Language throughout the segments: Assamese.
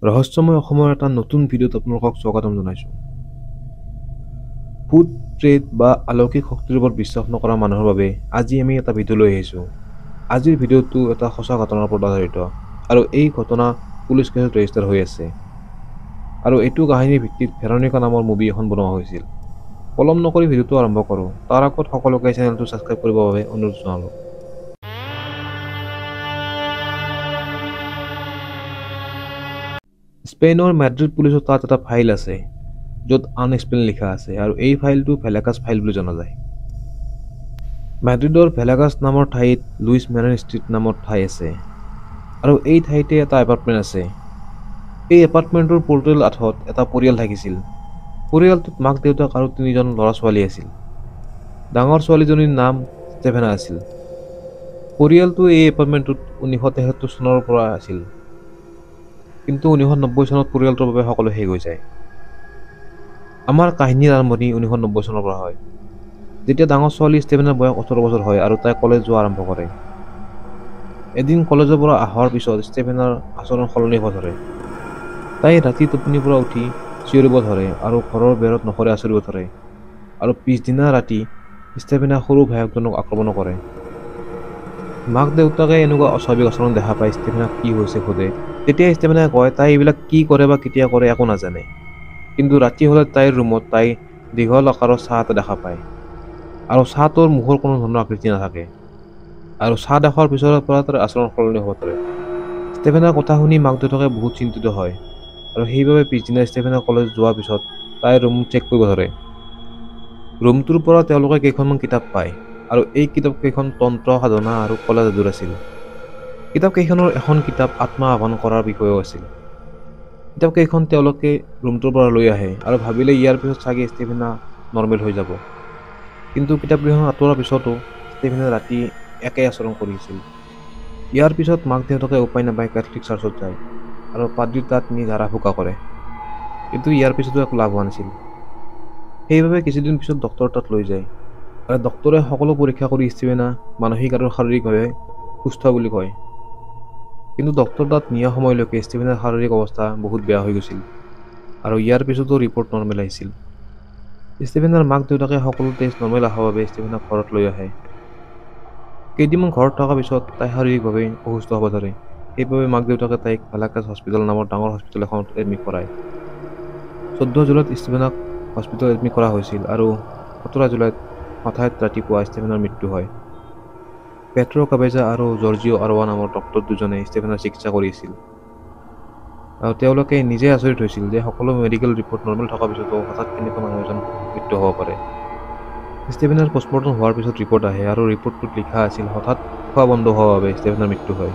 ৰহস্যময় অসমৰ এটা নতুন ভিডিঅ'ত আপোনালোকক স্বাগতম জনাইছোঁ। ভূত, প্ৰেত বা অলৌকিক শক্তিৰ ওপৰত বিশ্বাস নকৰা মানুহৰ বাবে আজি আমি এটা ভিডিঅ' লৈ আহিছোঁ। আজিৰ ভিডিঅ'টো এটা সঁচা ঘটনাৰ ওপৰত আধাৰিত আৰু এই ঘটনা পুলিচ কেছত ৰেজিষ্টাৰ হৈ আছে। আৰু এইটো কাহিনীৰ ভিত্তিত ভেৰনিকা নামৰ মুভি এখন বনোৱা হৈছিল। পলম নকৰি ভিডিঅ'টো আৰম্ভ কৰোঁ। তাৰ আগত সকলোকে চেনেলটো ছাবস্ক্ৰাইব কৰিবৰ বাবে অনুৰোধ জনালোঁ। স্পেইনৰ মাদ্ৰিদ পুলিচৰ তাত এটা ফাইল আছে য'ত আনএক্সপ্লেইন লিখা আছে আৰু এই ফাইলটো ভেলাগাছ ফাইল বুলি জনা যায়। মাদ্ৰিদৰ ভেলাগাছ নামৰ ঠাইত লুইচ মেনন ষ্ট্ৰীট নামৰ ঠাই আছে আৰু এই ঠাইতে এটা এপাৰ্টমেণ্ট আছে। এই এপাৰ্টমেণ্টৰ পৰ্টেল আঠত এটা পৰিয়াল থাকিছিল। পৰিয়ালটোত মাক দেউতাক আৰু 3জন ল'ৰা ছোৱালী আছিল। ডাঙৰ ছোৱালীজনীৰ নাম ষ্টেফেনা আছিল। পৰিয়ালটো এই এপাৰ্টমেণ্টটোত 1973 চনৰ পৰা আছিল, কিন্তু 1990 চনত পৰিয়ালটোৰ বাবে সকলো শেষ হৈ যায়। আমাৰ কাহিনীৰ আৰম্ভণি 1990 চনৰ পৰা হয়, যেতিয়া ডাঙৰ ছোৱালী ষ্টেফেনাৰ বয়স 18 বছৰ হয় আৰু তাই কলেজ যোৱা আৰম্ভ কৰে। এদিন কলেজৰ পৰা অহাৰ পিছত ষ্টেফেনাৰ আচৰণ সলনি হ'ব ধৰে। তাই ৰাতি টোপনিৰ পৰা উঠি চিঞৰিব ধৰে আৰু ঘৰৰ বেৰত নখৰে আচৰিব ধৰে। আৰু পিছদিনা ৰাতি ষ্টেফেনা সৰু ভায়েকজনক আক্ৰমণ কৰে। মাক দেউতাকে এনেকুৱা অস্বাভাৱিক আচৰণ দেখা পাই ষ্টেফেনাক কি হৈছে সোধে। তেতিয়া ষ্টেফেনাই কয় তাই এইবিলাক কি কৰে বা কেতিয়া কৰে একো নাজানে, কিন্তু ৰাতি হ'লে তাইৰ ৰুমত তাই দীঘল আকাৰৰ চাহ এটা দেখা পায় আৰু চাহটোৰ মুখৰ কোনো ধৰণৰ আকৃতি নাথাকে। আৰু চাহ দেখাৰ পিছৰ পৰা তাৰ আচৰণ সলনি হ'ব ধৰে। ষ্টেফেনাৰ কথা শুনি মাক দেউতাকে বহুত চিন্তিত হয় আৰু সেইবাবে পিছদিনা ষ্টেফেনা কলেজ যোৱাৰ পিছত তাইৰ ৰুম চেক কৰিব ধৰে। ৰুমটোৰ পৰা তেওঁলোকে কেইখনমান কিতাপ পায় আৰু এই কিতাপকেইখন তন্ত্ৰ সাধনা আৰু কলা যাদুৰ আছিল। কিতাপকেইখনৰ এখন কিতাপ আত্মা আহ্বান কৰাৰ বিষয়েও আছিল। কিতাপকেইখন তেওঁলোকে ৰুমটোৰ পৰা লৈ আহে আৰু ভাবিলে ইয়াৰ পিছত চাগে ষ্টেফেনা নৰ্মেল হৈ যাব। কিন্তু কিতাপকেইখন আঁতৰোৱাৰ পিছতো ষ্টেফেনে ৰাতি একেই আচৰণ কৰিছিল। ইয়াৰ পিছত মাক দেউতাকে উপায় নাপাই কেথলিক চাৰ্চত যায় আৰু পাদ্ৰীৰ তাত নি ঝাৰা ফুকা কৰে, কিন্তু ইয়াৰ পিছতো একো লাভ হোৱা নাছিল। সেইবাবে কিছুদিন পিছত ডক্টৰৰ তাত লৈ যায় আৰু ডক্টৰে সকলো পৰীক্ষা কৰি ষ্টেফেনা মানসিক আৰু শাৰীৰিকভাৱে সুস্থ বুলি কয়। কিন্তু ডক্টৰ তাত নিয়া সময়লৈকে ষ্টেফেনাৰ শাৰীৰিক অৱস্থা বহুত বেয়া হৈ গৈছিল আৰু ইয়াৰ পিছতো ৰিপৰ্ট নৰ্মেল আহিছিল। ষ্টেফেনাৰ মাক দেউতাকে সকলো টেষ্ট নৰ্মেল অহাৰ বাবে ষ্টেফেনাক ঘৰত লৈ আহে। কেইদিনমান ঘৰত থকাৰ পিছত তাই শাৰীৰিকভাৱে অসুস্থ হ'ব ধৰে। সেইবাবে মাক দেউতাকে তাইক ভেলাগাছ হস্পিটেল নামৰ ডাঙৰ হস্পিটেল এখনত এডমিট কৰায়। 14 জুলাইত ষ্টেফেনাক হস্পিটেলত এডমিট কৰা হৈছিল আৰু 17 জুলাইত হঠাৎ ৰাতিপুৱা ষ্টেফেনাৰ মৃত্যু হয়। পেট্ৰ' কাবেজা আৰু জৰ্জিঅ' আৰৱা নামৰ ডক্টৰ দুজনে ষ্টেফেনাৰ চিকিৎসা কৰিছিল আৰু তেওঁলোকে নিজে আচৰিত হৈছিল যে সকলো মেডিকেল ৰিপৰ্ট নৰ্মেল থকাৰ পিছতো হঠাৎ কেনেকৈ মানুহ এজন মৃত্যু হ'ব পাৰে। ষ্টেফেনাৰ পষ্টমৰ্টম হোৱাৰ পিছত ৰিপৰ্ট আহে আৰু ৰিপৰ্টটোত লিখা আছিল হঠাৎ খোৱা বন্ধ হোৱাৰ বাবে ষ্টেফেনাৰ মৃত্যু হয়।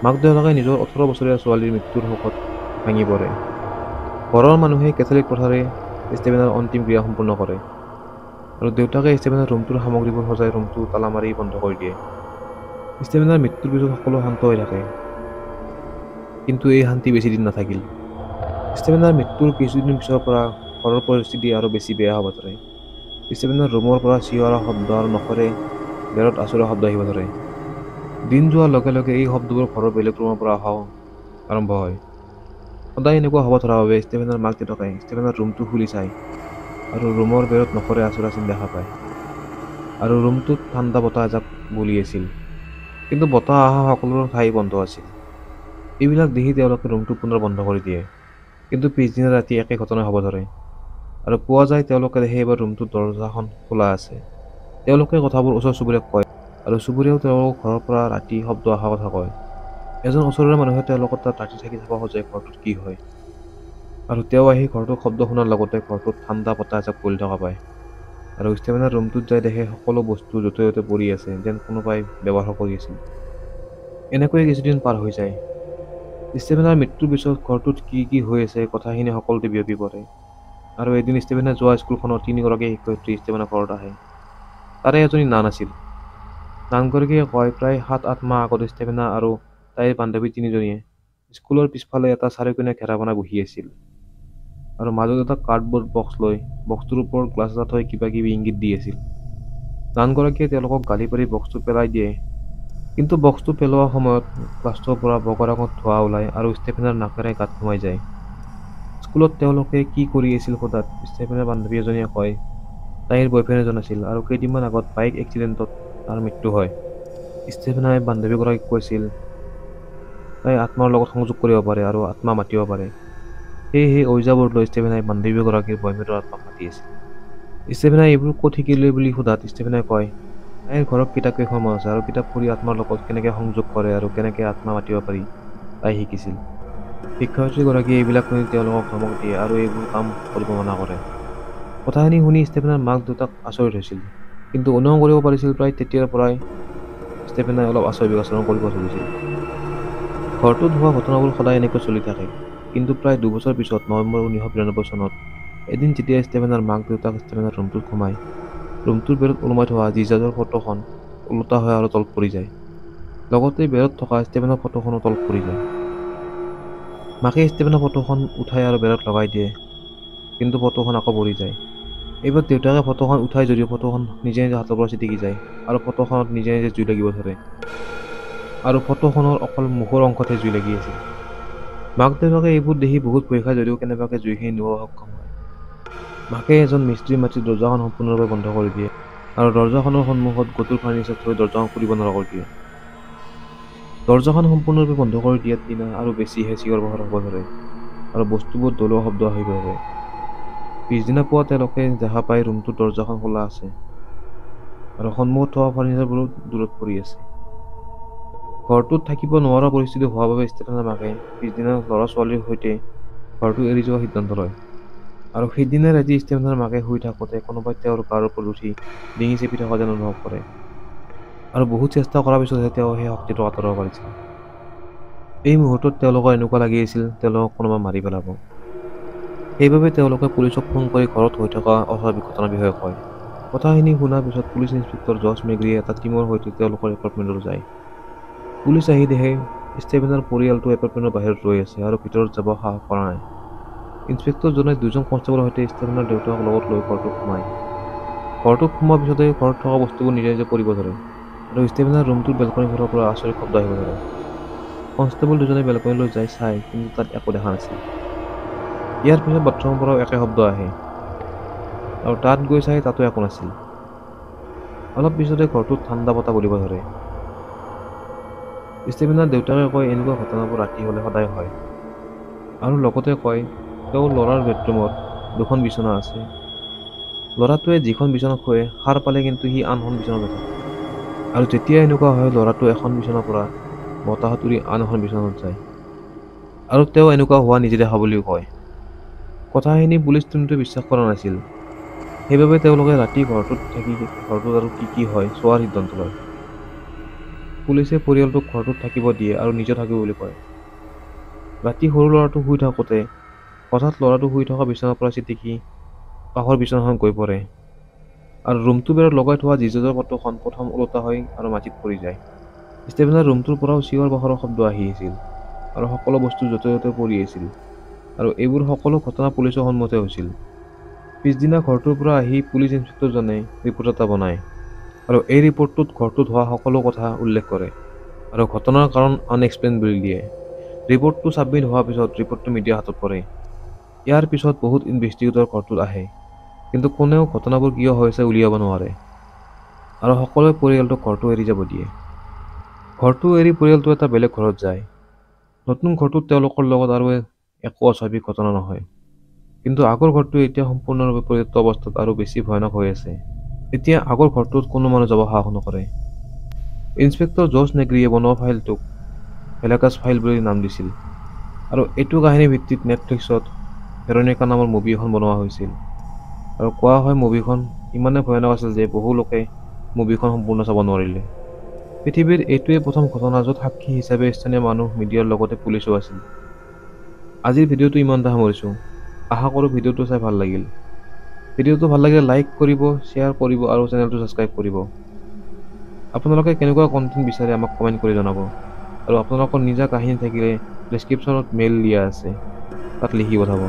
মাক দেউতাকে নিজৰ 18 বছৰীয়া ছোৱালীৰ মৃত্যুৰ শোকত ভাঙি পৰে। ঘৰৰ মানুহে কেথলিক প্ৰথাৰে ষ্টেফেনাৰ অন্তিম ক্ৰিয়া সম্পূৰ্ণ কৰে আৰু দেউতাকে ষ্টেফেনাৰ ৰুমটোৰ সামগ্ৰীবোৰ সজাই ৰুমটো তালা মাৰি বন্ধ কৰি দিয়ে। ষ্টেফেনাৰ মৃত্যুৰ পিছত সকলো শান্ত হৈ থাকে, কিন্তু এই শান্তি বেছি দিন নাথাকিল। ষ্টেফেনাৰ মৃত্যুৰ কিছুদিন পিছৰ পৰা ঘৰৰ পৰিস্থিতি আৰু বেছি বেয়া হ'ব ধৰে। ষ্টেফেনাৰ ৰুমৰ পৰা চিঞৰা শব্দ আৰু নখৰে বেৰত আচৰা শব্দ আহিব ধৰে। দিন যোৱাৰ লগে লগে এই শব্দবোৰ ঘৰৰ বেলেগ ৰুমৰ পৰা অহা আৰম্ভ হয়। সদায় এনেকুৱা হ'ব ধৰাৰ বাবে ষ্টেফেনাৰ মাক দেউতাকে ষ্টেফেনাৰ ৰুমটো খুলি চায় আৰু ৰুমৰ বেৰত নখৰে আচৰা চিন দেখা পায় আৰু ৰুমটোত ঠাণ্ডা বতাহ এজাক বলি আছিল, কিন্তু বতাহ অহা সকলো ঠাই বন্ধ আছিল। এইবিলাক দেখি তেওঁলোকে ৰুমটো পুনৰ বন্ধ কৰি দিয়ে, কিন্তু পিছদিনা ৰাতি একে ঘটনা হ'ব ধৰে আৰু পোৱা যায় তেওঁলোকে দেখে এইবাৰ ৰুমটোৰ দৰজাখন খোলা আছে। তেওঁলোকে কথাবোৰ ওচৰ চুবুৰীয়াক কয় আৰু চুবুৰীয়াও তেওঁলোকৰ ঘৰৰ পৰা ৰাতি শব্দ অহা কথা কয়। এজন ওচৰৰে মানুহে তেওঁলোকৰ তাত ৰাতি থাকি চাব খোজে ঘৰটোত কি হয়, আৰু তেওঁ আহি ঘৰটোৰ শব্দ শুনাৰ লগতে ঘৰটোত ঠাণ্ডা বতাহ এজাক বলি থকা পায় আৰু ষ্টেফেনাৰ ৰুমটোত যাই দেখে সকলো বস্তু য'তে য'তে পৰি আছে, যেন কোনোবাই ব্যৱহাৰ কৰি আছিল। এনেকৈয়ে কিছুদিন পাৰ হৈ যায়। ষ্টেফেনাৰ মৃত্যুৰ পিছত ঘৰটোত কি কি হৈ আছে কথাখিনি সকলোতে বিয়পি পৰে আৰু এদিন ষ্টেফেনে যোৱা স্কুলখনৰ 3গৰাকী শিক্ষয়িত্ৰী ষ্টেফেনাৰ ঘৰত আহে। তাৰে এজনী নান আছিল। নানগৰাকীয়ে কয় প্ৰায় 7-8 মাহ আগতে ষ্টেফেনা আৰু তাইৰ বান্ধৱী 3জনীয়ে স্কুলৰ পিছফালে এটা চাৰিকোণীয়া ঘেৰা বনাই বহি আছিল আৰু মাজত এটা কাৰ্ডবৰ্ড বক্স লৈ বক্সটোৰ ওপৰত গ্লাছ এটা থৈ কিবা কিবি ইংগিত দি আছিল। নানগৰাকীয়ে তেওঁলোকক গালি পাৰি বক্সটো পেলাই দিয়ে কিন্তু বক্সটো পেলোৱাৰ সময়ত ক্লাছটোৰ পৰা বগা ৰঙৰ ধোঁৱা ওলায় আৰু ষ্টেফেনৰ নাকেৰে গাত সোমাই যায়। স্কুলত তেওঁলোকে কি কৰি আছিল সোধাত ষ্টেফেনৰ বান্ধৱী এজনীয়ে কয় তাইৰ বয়ফ্ৰেণ্ড এজন আছিল আৰু কেইদিনমান আগত বাইক এক্সিডেণ্টত তাৰ মৃত্যু হয়। ষ্টেফেনাই বান্ধৱীগৰাকীক কৈছিল তাই আত্মাৰ লগত সংযোগ কৰিব পাৰে আৰু আত্মা মাতিব পাৰে। সেয়েহে ঐজাবোৰত লৈ ষ্টেফেনাই বান্ধৱীগৰাকীৰ বয়ফ্ৰেণ্ডৰ আত্মাক মাতি আছিল। ষ্টেফেনাই এইবোৰ ক'ত শিকিলে বুলি সোধাত ষ্টেফেনাই কয় তাইৰ ঘৰত কিতাপ কেইখনমান আছে আৰু কিতাপ পঢ়ি আত্মাৰ লগত কেনেকৈ সংযোগ কৰে আৰু কেনেকৈ আত্মা মাতিব পাৰি তাই শিকিছিল। শিক্ষয়িত্ৰীগৰাকীয়ে এইবিলাক শুনি তেওঁলোকক ধমক দিয়ে আৰু এইবোৰ কাম কৰিব মানা কৰে। কথাখিনি শুনি ষ্টেফেনাৰ মাক দেউতাক আচৰিত হৈছিল, কিন্তু অনুভৱ কৰিব পাৰিছিল প্ৰায় তেতিয়াৰ পৰাই ষ্টেফেনাই অলপ আচৰিত আচৰণ কৰিব ধৰিছিল। ঘৰটোত হোৱা ঘটনাবোৰ সদায় এনেকৈ চলি থাকে, কিন্তু প্ৰায় 2 বছৰ পিছত নৱেম্বৰ 1992 চনত এদিন যেতিয়া ষ্টেফেনাৰ মাক দেউতাক ষ্টেফেনাৰ ৰুমটোত সোমায়, ৰুমটোৰ বেৰত ওলমাই থোৱা জিজাছৰ ফটোখন ওলোটা হয় আৰু তলত পৰি যায়। লগতে বেৰত থকা ষ্টেফেনৰ ফটোখনো তলত পৰি যায়। মাকে ষ্টেফেনৰ ফটোখন উঠাই আৰু বেৰত লগাই দিয়ে, কিন্তু ফটোখন আকৌ পৰি যায়। এইবাৰ দেউতাকে ফটোখন উঠাই যদিও ফটোখন নিজে নিজে হাতৰ পৰা ছিটিকি যায় আৰু ফটোখনত নিজে নিজে জুই লাগিব ধৰে, আৰু ফটোখনৰ অকল মুখৰ অংশতে জুই লাগি আছিল। মাক দেউতাকে এইবোৰ দেখি বহুত ভয় খায় যদিও কেনেবাকৈ জুইখিনি নিভাব সক্ষম হয়। মাকে এজন মিস্ত্ৰী মাতি দৰ্জাখন সম্পূৰ্ণৰূপে বন্ধ কৰি দিয়ে আৰু দৰ্জাখনৰ সন্মুখত গধুৰ ফাৰ্নিচাৰ থৈ দৰ্জাখন খুলিব নোৱাৰা কৰি দিয়ে। দৰ্জাখন সম্পূৰ্ণৰূপে বন্ধ কৰি দিয়াত টিনা আৰু বেছিহে চিঞৰ বাখৰ হ'ব ধৰে আৰু বস্তুবোৰ দলোৱা শব্দ হৈ পৰে। পিছদিনা পুৱা তেওঁলোকে দেখা পায় ৰুমটোৰ দৰ্জাখন খোলা আছে আৰু সন্মুখত থকা ফাৰ্নিচাৰবোৰো দূৰত পৰি আছে। ঘৰটোত থাকিব নোৱাৰা পৰিস্থিতি হোৱাৰ বাবে ষ্টেফেনৰ মাকে পিছদিনা ল'ৰা ছোৱালীৰ সৈতে ঘৰটো এৰি যোৱাৰ সিদ্ধান্ত লয়। আৰু সেইদিনা ৰাতি ষ্টেফেনৰ মাকে শুই থাকোঁতে কোনোবাই তেওঁৰ গাৰ ওপৰত উঠি ডিঙি চেপি থকা যেন অনুভৱ কৰে, আৰু বহুত চেষ্টা কৰাৰ পিছতহে তেওঁ সেই শক্তিটো আঁতৰাব পাৰিছিল। এই মুহূৰ্তত তেওঁলোকৰ এনেকুৱা লাগি আছিল তেওঁলোকক কোনোবা মাৰি পেলাব। সেইবাবে তেওঁলোকে পুলিচক ফোন কৰি ঘৰত হৈ থকা অস্বাভাৱিক ঘটনাৰ বিষয়ে কয়। কথাখিনি শুনাৰ পিছত পুলিচ ইন্সপেক্টৰ জৰ্জ মেগ্ৰীয়ে এটা টীমৰ সৈতে তেওঁলোকৰ এপাৰ্টমেণ্টলৈ যায়। পুলিচ আহি দেখে ষ্টেফেনৰ পৰিয়ালটো এপাৰ্টমেণ্টৰ বাহিৰত ৰৈ আছে আৰু ভিতৰত যাব সাহস কৰা নাই। ইন্সপেক্টৰজনে 2জন কনষ্টেবলৰ সৈতে ষ্টেফেনৰ দেউতাকক লগত লৈ ঘৰটোত সোমায়। ঘৰটোত সোমোৱাৰ পিছতে ঘৰত থকা বস্তুবোৰ নিজে নিজে পৰিব ধৰে আৰু ষ্টেফেনৰ ৰুমটোৰ বেলকনিৰ ফালৰ পৰা আচৰিত শব্দ আহিব ধৰে। কনষ্টেবল দুজনে বেলকনিলৈ যাই চায়, কিন্তু তাত একো দেখা নাছিল। ইয়াৰ পিছত বাথৰুমৰ পৰাও একে শব্দ আহে আৰু তাত গৈ চাই তাতো একো নাছিল। অলপ পিছতে ঘৰটোত ঠাণ্ডা বতাহ বলিব ধৰে। ষ্টেফেনৰ দেউতাকে কয় এনেকুৱা ঘটনাবোৰ ৰাতি হ'লে সদায় হয়, আৰু লগতে কয় তেওঁৰ ল'ৰাৰ বেডৰুমত 2খন বিচনা আছে। ল'ৰাটোৱে যিখন বিচনাত শুৱে সাৰ পালে কিন্তু সি আনখন বিচনাত নাথাকে, আৰু যেতিয়া এনেকুৱা হয় ল'ৰাটো এখন বিচনাৰ পৰা বতাহত উৰি আন এখন বিচনাত যায়, আৰু তেওঁ এনেকুৱা হোৱা নিজে দেখা বুলিও কয়। কথাখিনি পুলিচ টিমটোৱে বিশ্বাস কৰা নাছিল, সেইবাবে তেওঁলোকে ৰাতি ঘৰটোত থাকি ঘৰটোত আৰু কি হয় চোৱাৰ সিদ্ধান্ত লয়। পুলিচে পৰিয়ালটোক ঘৰটোত থাকিব দিয়ে আৰু নিজে থাকিব বুলি কয়। ৰাতি সৰু ল'ৰাটো শুই থাকোঁতে হঠাৎ ল'ৰাটো শুই থকা বিচনাৰ পৰা ছিটিকি কাষৰ বিচনাখন গৈ পৰে, আৰু ৰুমটোৰ বেৰত লগাই থোৱা জিজাছৰ ফটোখন প্ৰথম ওলোটা হয় আৰু মাটিত পৰি যায়। ষ্টেফেনৰ ৰুমটোৰ পৰাও চিঞৰ বাখৰৰ শব্দ আহি আছিল আৰু সকলো বস্তু য'তে ত'তে পৰি আছিল, আৰু এইবোৰ সকলো ঘটনা পুলিচৰ সন্মুখতে হৈছিল। পিছদিনা ঘৰটোৰ পৰা আহি পুলিচ ইন্সপেক্টৰজনে ৰিপৰ্ট এটা বনায়, আৰু এই ৰিপৰ্টটোত ঘৰটোত হোৱা সকলো কথা উল্লেখ কৰে আৰু ঘটনাৰ কাৰণ আনএক্সপ্লেইন বুলি দিয়ে। ৰিপৰ্টটো ছাবমিট হোৱাৰ পিছত ৰিপৰ্টটো মিডিয়াৰ হাতত পৰে। ইয়াৰ পিছত বহুত ইনভেষ্টিগেটৰ ঘৰটোত আহে, কিন্তু কোনেও ঘটনাবোৰ কিয় হৈছে উলিয়াব নোৱাৰে, আৰু সকলোৱে পৰিয়ালটোক ঘৰটো এৰি যাব দিয়ে। ঘৰটো এৰি পৰিয়ালটো এটা বেলেগ ঘৰত যায়। নতুন ঘৰটোত তেওঁলোকৰ লগত আৰু একো অস্বাভাৱিক ঘটনা নহয়, কিন্তু আগৰ ঘৰটো এতিয়া সম্পূৰ্ণৰূপে পৰিত্যক্ত অৱস্থাত আৰু বেছি ভয়ানক হৈ আছে। এতিয়া আগৰ ঘৰটোত কোনো মানুহ যাব সাহস নকৰে। ইন্সপেক্টৰ জৰ্জ মেগ্ৰীয়ে বনোৱা ফাইলটোক ভেলাকাছ ফাইল বুলি নাম দিছিল, আৰু এইটো কাহিনীৰ ভিত্তিত নেটফ্লিক্সত ভেৰনিকা নামৰ মুভি এখন বনোৱা হৈছিল, আৰু কোৱা হয় মুভিখন ইমানে ভয়ানক আছিল যে বহু লোকে মুভিখন সম্পূৰ্ণ চাব নোৱাৰিলে। পৃথিৱীৰ এইটোৱে প্ৰথম ঘটনা য'ত সাক্ষী হিচাপে স্থানীয় মানুহ, মিডিয়াৰ লগতে পুলিচো আছিল। আজিৰ ভিডিঅ'টো ইমানতে সামৰিছোঁ। আশা কৰোঁ ভিডিঅ'টো চাই ভাল লাগিল। ভিডিঅ'টো ভাল লাগিলে লাইক কৰিব, শ্বেয়াৰ কৰিব আৰু চেনেলটো ছাবস্ক্ৰাইব কৰিব। আপোনালোকে কেনেকুৱা কণ্টেণ্ট বিচাৰে আমাক কমেণ্ট কৰি জনাব, আৰু আপোনালোকৰ নিজা কাহিনী থাকিলে ডেছক্ৰিপশ্যনত মেইল দিয়া আছে, তাত লিখি পঠাব।